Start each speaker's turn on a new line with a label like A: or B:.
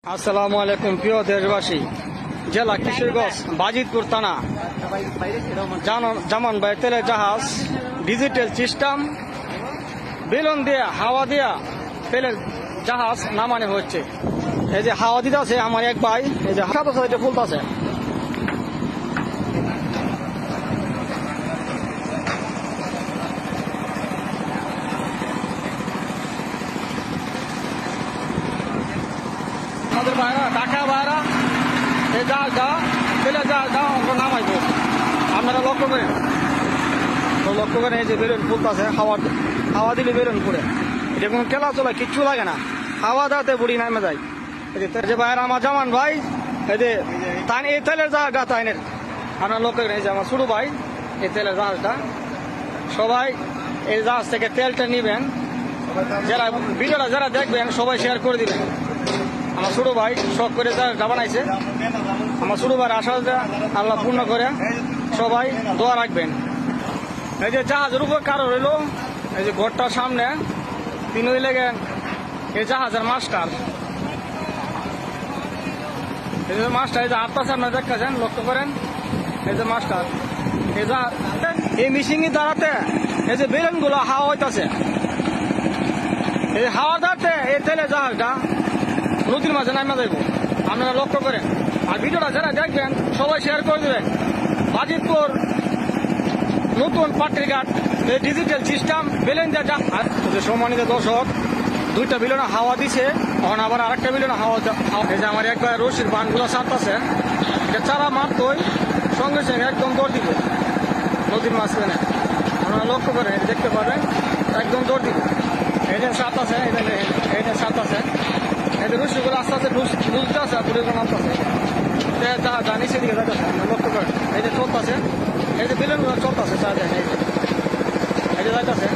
A: আসসালামু আলাইকুম প্রিয় দেশবাসী। জেলা কিশোরগঞ্জ বাজিতপুর থানা জামান ভাই তেলের জাহাজ ডিজিটাল সিস্টেম বেলুন দিয়া হাওয়া দিয়া তেলের জাহাজ নামানো হচ্ছে। এই যে হাওয়া দিতে আছে আমার এক ভাই, এই যে হাত আছে ফুলতেছে। আমাদের ভাইরা ঢাকা ভাইরা এই জাহাজটা তেলের জাহাজটা আমরা নামাইবো, আপনারা লক্ষ্য করেন। লক্ষ্য করেন এই যে বেলুন ফুলতেছে, হাওয়া দিলে বেলুন পুড়ে। এটা কোনো টেলা চলা কিচ্ছু লাগে না, হাওয়া দাতে বুড়ি নামে যায়। এই যে ভাইরা আমার জামান ভাই, এই যে তাই এই তেলের জাহাজটা তাইনের আপনারা লক্ষ্য করেন। এই যে আমার ছোট ভাই, এই তেলের জাহাজটা সবাই এই জাহাজ থেকে তেলটা নিবেন। যারা ভিডিওটা যারা দেখবেন সবাই শেয়ার করে দিবেন। আমার ছোট ভাই শখ করে জাহাজটা বানাইছে, আমার ছোট ভাইয়ের আশা আল্লাহ পূর্ণ করে সবাই দোয়া রাখবেন। এই যে জাহাজের উপর কারো রইল, এই যে ঘরটার সামনে তিনি লেগেন এই জাহাজের মাস্টার। এই যে মাস্টার এই যে আটটা আপনারা দেখতেছেন, লক্ষ্য করেন। এই যে মাস্টার এই জাহাজ এই মিশিংয়ে দাঁড়াতে এই যে বেলুন গুলো হাওয়া হইতেছে, এই হাওয়া দাঁড়াতে এই তেলে জাহাজটা নদীর মাঝে নামা যাইব, আপনারা লক্ষ্য করেন। আর ভিডিওটা যারা দেখবেন সবাই শেয়ার করে দেবেন। বাজিতপুর নতুন পাট্রিঘাট এই ডিজিটাল সিস্টেম বেলুন দিয়ে জাহাজ। সম্মানিত দর্শক, দুইটা বিলনে হাওয়া দিছে, এখন আবার আরেকটা বিলনে হাওয়া। এই যে আমার একবার রশির বানগুলো ছাড়তেছে, এটা চারা মারতই সঙ্গে সঙ্গে একদম দৌড় দিবে নদীর মাঝখানে। আপনারা লক্ষ্য করেন, দেখতে পাবেন একদম দৌড় দিবে। এই যে সাত আছে, এই যে সাত আছে, এই যে রশিগুলো আস্তে আস্তে বুঝতে আছে, বুড়িগুলো নামতেছে, নিচের দিকে যাইতেছে। লক্ষ্য করেন এই যে চলতেছে, এই যে বেলুনগুলো চলতেছে, এই যে যাইতেছে।